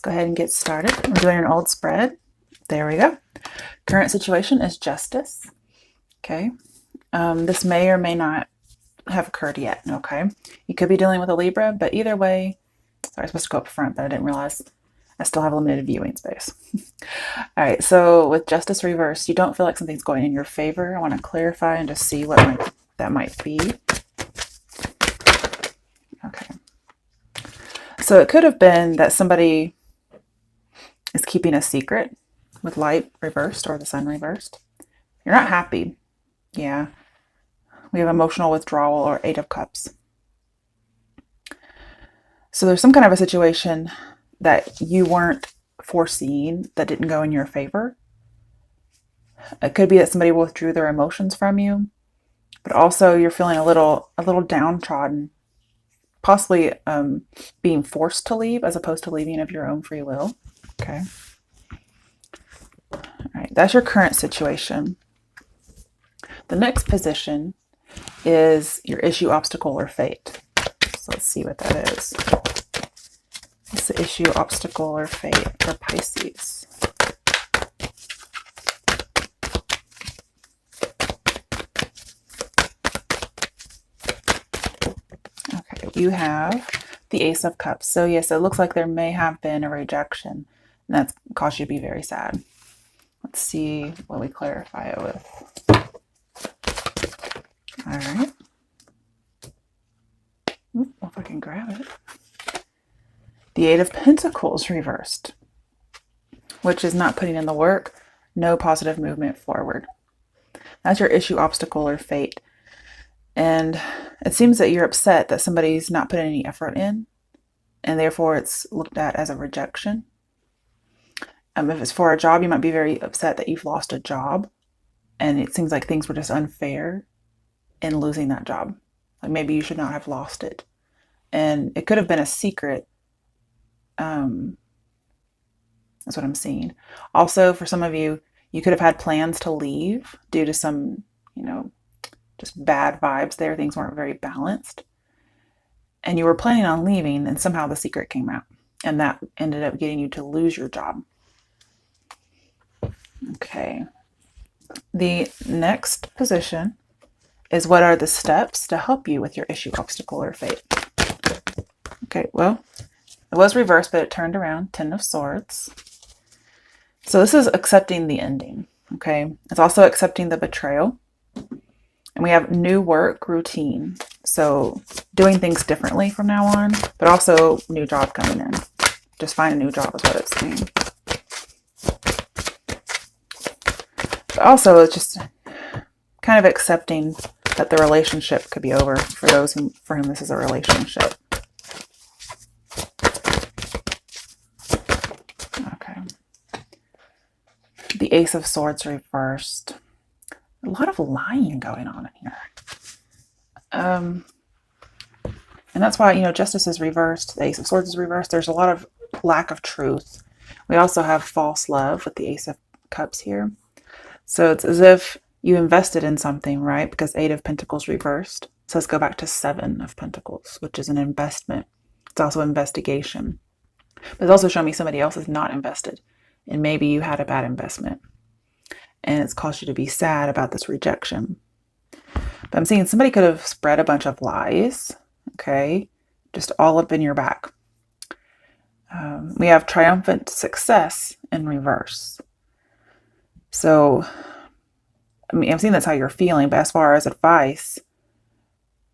go ahead and get started. I'm doing an old spread. There we go. Current situation is justice. Okay. This may or may not have occurred yet. Okay. You could be dealing with a Libra, but either way, sorry, I was supposed to go up front, but I didn't realize I still have limited viewing space. All right. So with justice reversed, you don't feel like something's going in your favor. I want to clarify and just see what that might be. Okay. So it could have been that somebody is keeping a secret with light reversed or the sun reversed. You're not happy. Yeah. We have emotional withdrawal or 8 of Cups. So there's some kind of a situation that you weren't foreseeing that didn't go in your favor. It could be that somebody withdrew their emotions from you, but also you're feeling a little downtrodden, possibly being forced to leave as opposed to leaving of your own free will. Okay. All right, that's your current situation. The next position is your issue, obstacle, or fate. So let's see what that is. It's the issue, obstacle, or fate for Pisces. Okay, you have the Ace of Cups. So yes, it looks like there may have been a rejection, and that's caused you to be very sad. Let's see what we clarify it with. All right. If I can grab it. The 8 of Pentacles reversed, which is not putting in the work, no positive movement forward. That's your issue, obstacle, or fate. And it seems that you're upset that somebody's not putting any effort in, and therefore it's looked at as a rejection. If it's for a job, you might be very upset that you've lost a job, and it seems like things were just unfair in losing that job. Like maybe you should not have lost it. And it could have been a secret. That's what I'm seeing. Also, for some of you, you could have had plans to leave due to some, just bad vibes there. Things weren't very balanced. And you were planning on leaving, and somehow the secret came out. And that ended up getting you to lose your job. Okay. The next position is what are the steps to help you with your issue, obstacle, or fate. Okay, well, it was reversed, but it turned around. 10 of Swords. So this is accepting the ending, okay? It's also accepting the betrayal. And we have new work routine. So doing things differently from now on, but also new job coming in. Just find a new job is what it's saying. But also it's just kind of accepting that the relationship could be over for those for whom this is a relationship. Okay. The Ace of Swords reversed. A lot of lying going on in here. And that's why, justice is reversed. The Ace of Swords is reversed. There's a lot of lack of truth. We also have false love with the Ace of Cups here. So it's as if you invested in something, right? Because 8 of Pentacles reversed. So let's go back to 7 of Pentacles, which is an investment. It's also investigation. But it's also showing me somebody else is not invested. And maybe you had a bad investment. And it's caused you to be sad about this rejection. But I'm seeing somebody could have spread a bunch of lies. Okay. Just all up in your back. We have triumphant success in reverse. So I'm seeing that's how you're feeling, but as far as advice,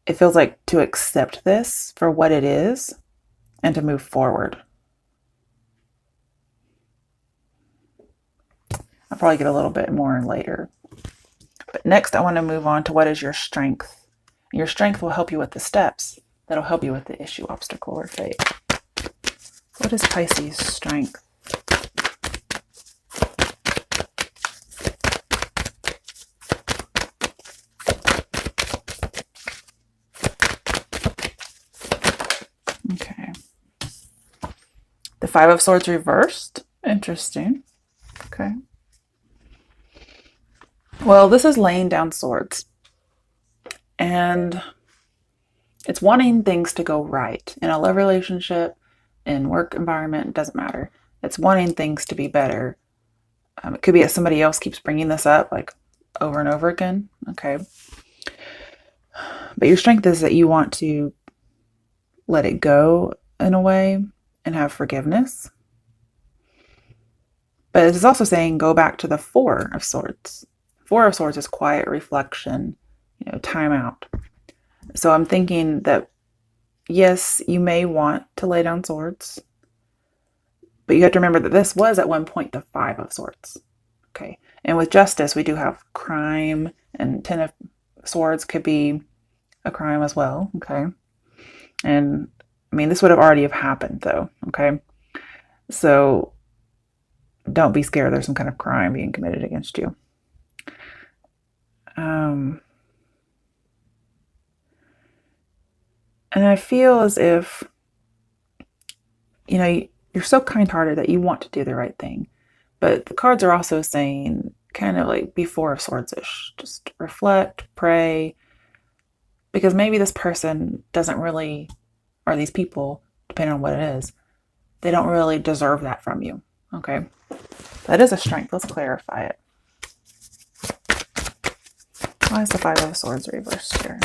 it feels like to accept this for what it is and to move forward. I'll probably get a little bit more later. But next, I want to move on to what is your strength. Your strength will help you with the steps. That'll help you with the issue, obstacle, or fate. What is Pisces' strength? Okay. The 5 of Swords reversed. Interesting. Okay. Well, this is laying down swords. And it's wanting things to go right in a love relationship, in work environment, it doesn't matter. It's wanting things to be better. It could be that somebody else keeps bringing this up like over and over again. Okay. But your strength is that you want to let it go in a way and have forgiveness. But it's also saying go back to the Four of Swords. Four of Swords is quiet reflection, time out. So I'm thinking that, yes, you may want to lay down swords, but you have to remember that this was at one point the Five of Swords. Okay. And with justice, we do have crime, and Ten of Swords could be a crime as well. Okay. And I mean, this would have already have happened though. Okay. So don't be scared there's some kind of crime being committed against you. And I feel as if, you're so kind-hearted that you want to do the right thing. But the cards are also saying kind of like be Four of Swords-ish. Just reflect, pray. Because maybe this person doesn't really, or these people, depending on what it is, they don't really deserve that from you. Okay? That is a strength. Let's clarify it. Why is the Five of Swords reversed here?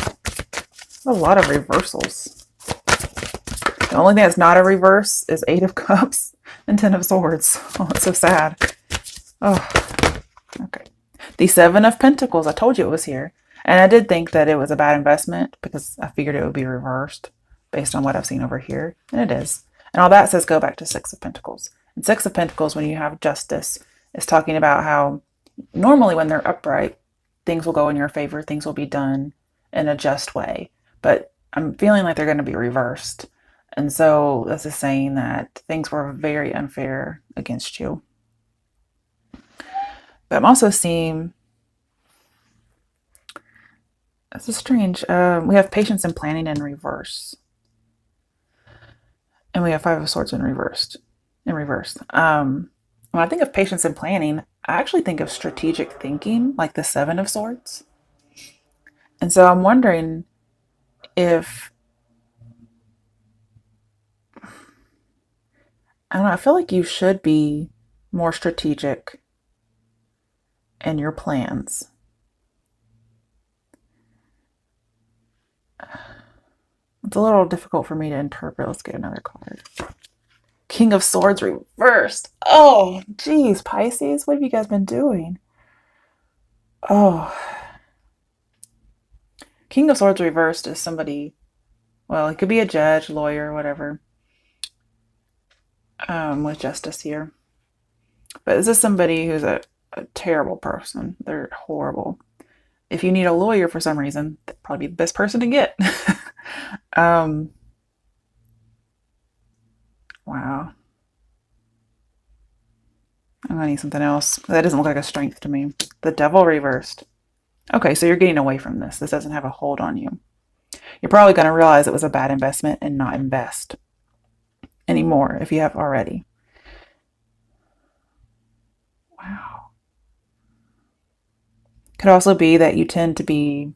A lot of reversals. The only thing that's not a reverse is Eight of Cups and Ten of Swords. Oh, it's so sad. Oh, okay. The Seven of Pentacles. I told you it was here. And I did think that it was a bad investment because I figured it would be reversed based on what I've seen over here. And it is. And all that says go back to Six of Pentacles. And Six of Pentacles, when you have justice, is talking about how normally when they're upright, things will go in your favor. Things will be done in a just way. But I'm feeling like they're going to be reversed. And so this is saying that things were very unfair against you. But I'm also seeing, this is strange, we have patience and planning in reverse. And we have Five of Swords in reverse. When I think of patience and planning, I actually think of strategic thinking, like the Seven of Swords. And so I'm wondering if, I don't know, I feel like you should be more strategic in your plans. It's a little difficult for me to interpret. Let's get another card. King of Swords reversed. Oh, geez, Pisces, what have you guys been doing? Oh. King of Swords reversed is somebody, well, it could be a judge, lawyer, whatever, with justice here. But this is somebody who's a terrible person. They're horrible. If you need a lawyer for some reason, they'd probably be the best person to get. Wow. I'm gonna need something else. That doesn't look like a strength to me. The Devil reversed. Okay, so you're getting away from this. This doesn't have a hold on you. You're probably going to realize it was a bad investment and not invest anymore if you have already. Wow. Could also be that you tend to be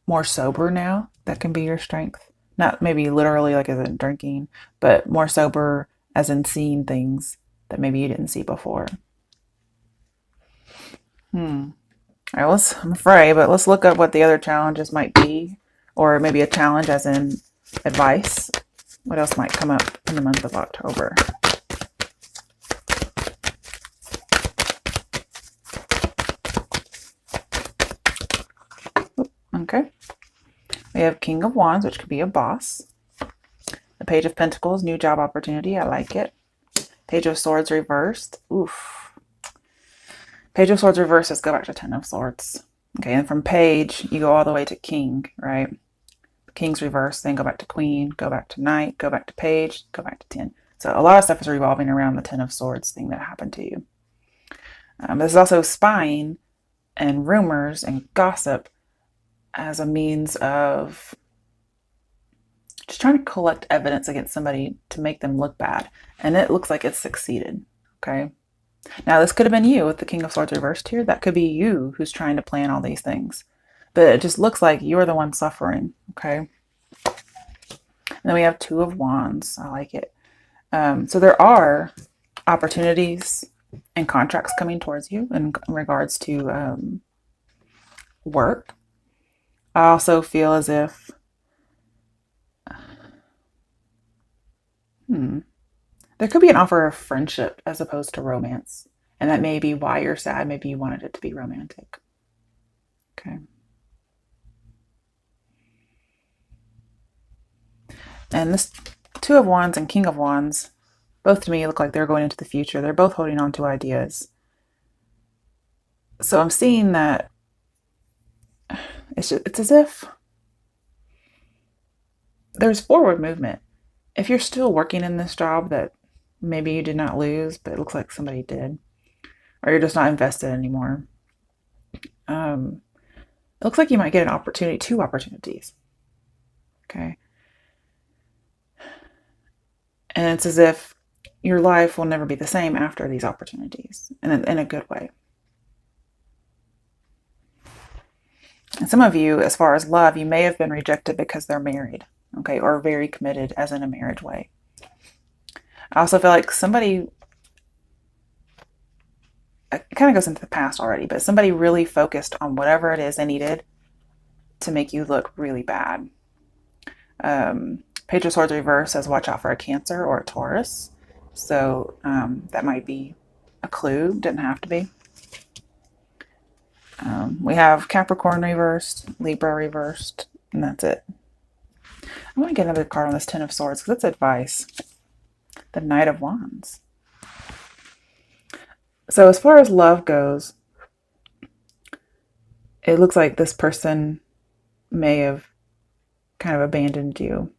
more sober now. That can be your strength. Not maybe literally like as in drinking, but more sober as in seeing things that maybe you didn't see before. All right, I'm afraid, but let's look up what the other challenges might be, or maybe a challenge as in advice. What else might come up in the month of October? Okay. We have King of Wands, which could be a boss. The Page of Pentacles, new job opportunity. I like it. Page of Swords reversed. Oof. Page of Swords reversed, let's go back to Ten of Swords. Okay, and from Page, you go all the way to King, right? King's reversed, then go back to Queen, go back to Knight, go back to Page, go back to 10. So a lot of stuff is revolving around the Ten of Swords thing that happened to you. This is also spying and rumors and gossip as a means of just trying to collect evidence against somebody to make them look bad. And it looks like it's succeeded, okay? Now, this could have been you with the King of Swords reversed here. That could be you who's trying to plan all these things. But it just looks like you're the one suffering, okay? And then we have Two of Wands. I like it. So there are opportunities and contracts coming towards you in regards to work. I also feel as if there could be an offer of friendship as opposed to romance. And that may be why you're sad. Maybe you wanted it to be romantic. Okay. And this Two of Wands and King of Wands, both to me look like they're going into the future. They're both holding on to ideas. So I'm seeing that it's as if there's forward movement. If you're still working in this job that maybe you did not lose, but it looks like somebody did, or you're just not invested anymore, it looks like you might get an opportunity, two opportunities. Okay. And it's as if your life will never be the same after these opportunities, in a good way. And some of you, as far as love, you may have been rejected because they're married, okay, or very committed, as in a marriage way. I also feel like somebody, it kind of goes into the past already, but somebody really focused on whatever it is they needed to make you look really bad. Page of Swords reverse says watch out for a Cancer or a Taurus. So that might be a clue. Didn't have to be. We have Capricorn reversed, Libra reversed, and that's it. I want to get another card on this Ten of Swords because it's advice. The Knight of Wands. So as far as love goes, it looks like this person may have kind of abandoned you.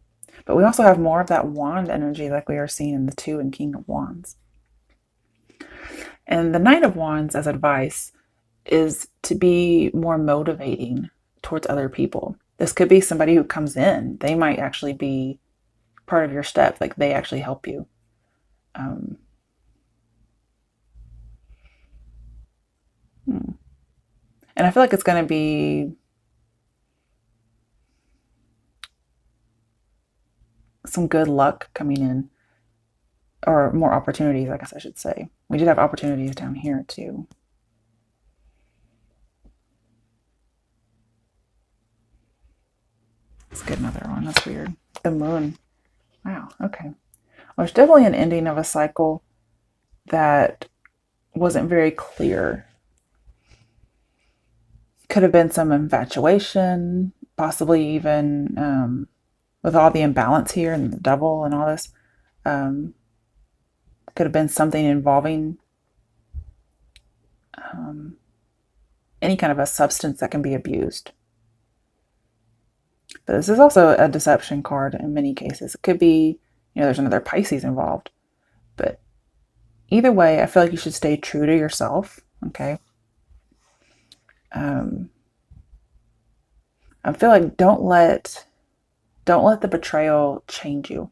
But we also have more of that wand energy like we are seeing in the Two and King of Wands. And the Knight of Wands as advice is to be more motivating towards other people. This could be somebody who comes in. They might actually be part of your step, like they actually help you. And I feel like it's going to be some good luck coming in, or more opportunities, I guess I should say. We did have opportunities down here too. Let's get another one. That's weird. The Moon. Wow. Okay. Well, there's definitely an ending of a cycle that wasn't very clear. Could have been some infatuation, possibly even with all the imbalance here and the Devil and all this. Could have been something involving any kind of a substance that can be abused. But this is also a deception card in many cases. It could be, there's another Pisces involved. But either way, I feel like you should stay true to yourself, okay? I feel like don't let the betrayal change you.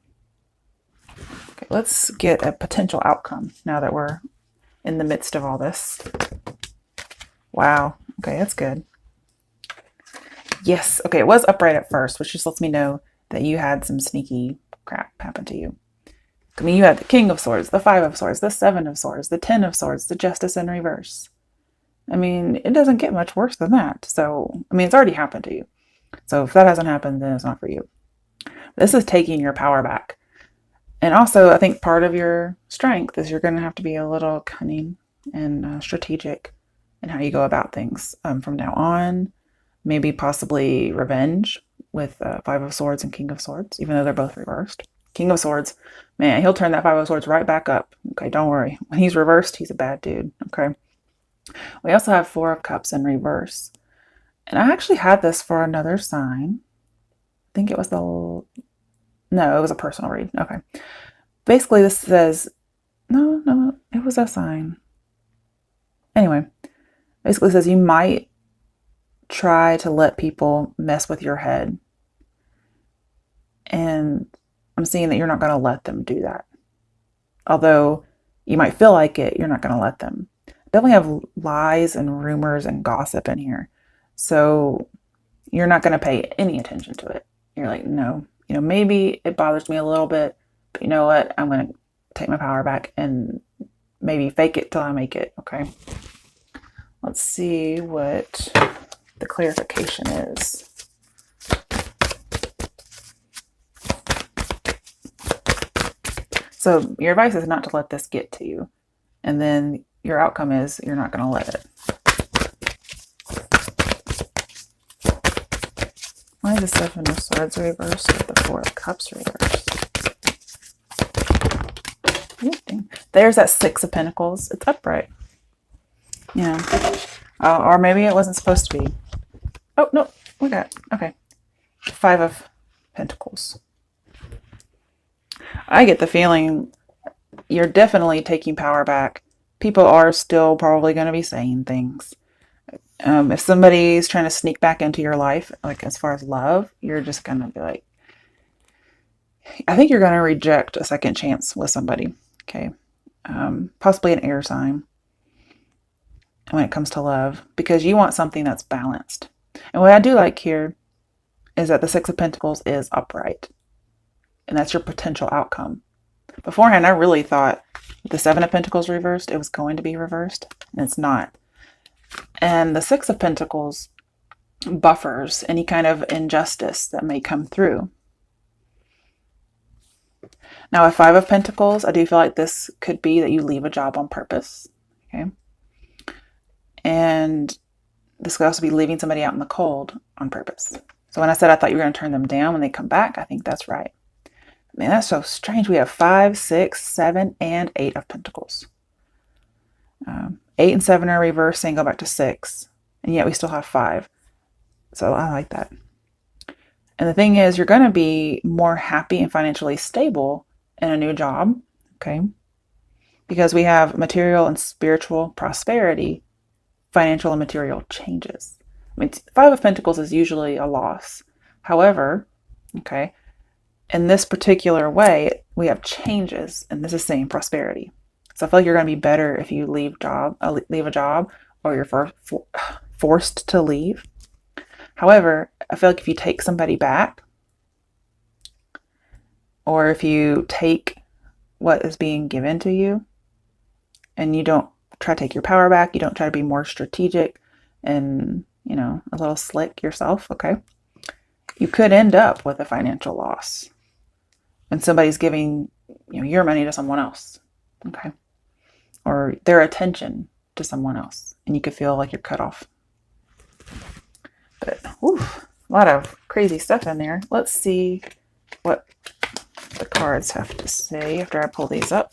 Okay, let's get a potential outcome now that we're in the midst of all this. Wow. Okay, that's good. Yes. Okay, it was upright at first, which just lets me know that you had some sneaky crap happen to you. I mean, you had the King of Swords, the Five of Swords, the Seven of Swords, the Ten of Swords, the Justice in reverse. I mean, it doesn't get much worse than that. So, I mean, it's already happened to you. So if that hasn't happened, then it's not for you. This is taking your power back. And also, I think part of your strength is you're going to have to be a little cunning and strategic in how you go about things from now on. Maybe possibly revenge with Five of Swords and King of Swords, even though they're both reversed. King of Swords, man, he'll turn that Five of Swords right back up. Okay, don't worry. When he's reversed, he's a bad dude. Okay. We also have Four of Cups in reverse. And I actually had this for another sign. I think it was no, it was a personal read. Okay. Basically, this says, no, it was a sign. Anyway, basically says you might try to let people mess with your head. And I'm seeing that you're not going to let them do that. Although you might feel like it, you're not going to let them. Definitely have lies and rumors and gossip in here. So you're not going to pay any attention to it. You're like, no, maybe it bothers me a little bit, but you know what? I'm going to take my power back and maybe fake it till I make it. Okay. Let's see what the clarification is. So your advice is not to let this get to you. And then your outcome is you're not going to let it. Why is the Seven of Swords reversed with the Four of Cups reversed? There's that Six of Pentacles. It's upright. Yeah. Or maybe it wasn't supposed to be. Oh, no. We got, okay. Five of Pentacles. I get the feeling you're definitely taking power back. People are still probably going to be saying things. If somebody's trying to sneak back into your life, like as far as love, you're just going to be like, I think you're going to reject a second chance with somebody. Okay. Possibly an air sign when it comes to love, because you want something that's balanced. And what I do like here is that the Six of Pentacles is upright. And that's your potential outcome. Beforehand, I really thought the Seven of Pentacles reversed, it was going to be reversed, and it's not. And the Six of Pentacles buffers any kind of injustice that may come through. Now, with Five of Pentacles, I do feel like this could be that you leave a job on purpose. Okay. And this could also be leaving somebody out in the cold on purpose. So when I said I thought you were going to turn them down when they come back, I think that's right. Man, that's so strange. We have 5, 6, 7, and 8 of Pentacles. 8 and 7 are reversed and go back to 6. And yet we still have 5. So I like that. And the thing is, you're going to be more happy and financially stable in a new job. Okay. Because we have material and spiritual prosperity, financial and material changes. I mean, 5 of Pentacles is usually a loss. However, okay, in this particular way, we have changes, and this is saying prosperity. So I feel like you're going to be better if you leave a job, or you're forced to leave. However, I feel like if you take somebody back, or if you take what is being given to you, and you don't try to take your power back, you don't try to be more strategic and, a little slick yourself, okay, you could end up with a financial loss. And somebody's giving your money to someone else, okay, or their attention to someone else, and you could feel like you're cut off. But a lot of crazy stuff in there. Let's see what the cards have to say after I pull these up.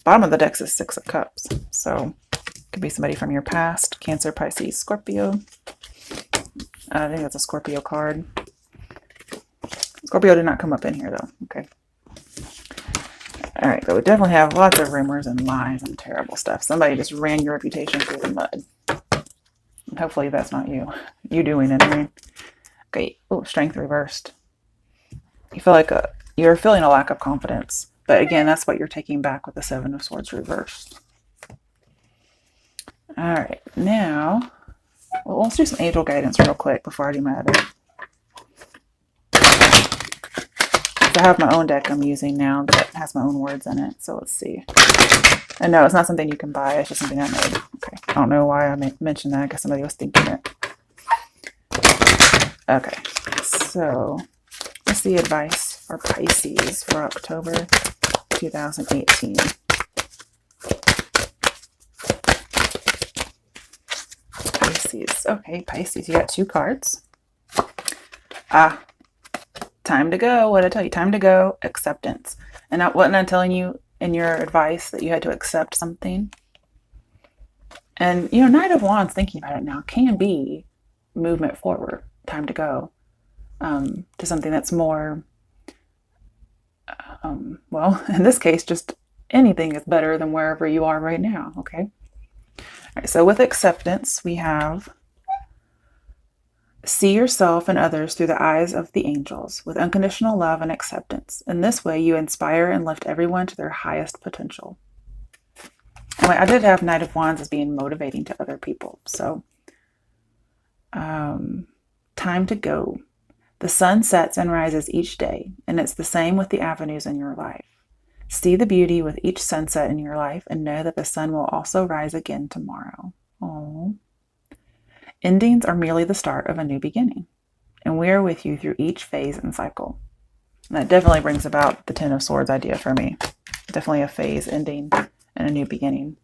Bottom of the deck is 6 of Cups, so it could be somebody from your past: Cancer, Pisces, Scorpio. I think that's a Scorpio card. Scorpio did not come up in here though. Okay. All right, but we definitely have lots of rumors and lies and terrible stuff. Somebody just ran your reputation through the mud. And hopefully that's not you. You doing it anyway. Okay. Oh, Strength reversed. You feel like you're feeling a lack of confidence. But again, that's what you're taking back with the Seven of Swords reversed. All right. Now, well, let's do some angel guidance real quick before I do my other. I have my own deck I'm using now that has my own words in it. So let's see. And no, it's not something you can buy. It's just something I made. Okay. I don't know why I mentioned that. I guess somebody was thinking it. Okay. So what's the advice for Pisces for October 2018? Pisces. Okay, Pisces. You got 2 cards. Time to go. What did I tell you? Time to go. Acceptance. And wasn't I telling you in your advice that you had to accept something? And, Knight of Wands, thinking about it now, can be movement forward. Time to go to something that's more, well, in this case, just anything is better than wherever you are right now. Okay. All right. So with acceptance, we have: see yourself and others through the eyes of the angels with unconditional love and acceptance. In this way, you inspire and lift everyone to their highest potential. Anyway, I did have Knight of Wands as being motivating to other people. So, time to go. The sun sets and rises each day, and it's the same with the avenues in your life. See the beauty with each sunset in your life and know that the sun will also rise again tomorrow. Aww. Endings are merely the start of a new beginning, and we are with you through each phase and cycle. And that definitely brings about the Ten of Swords idea for me. Definitely a phase ending and a new beginning.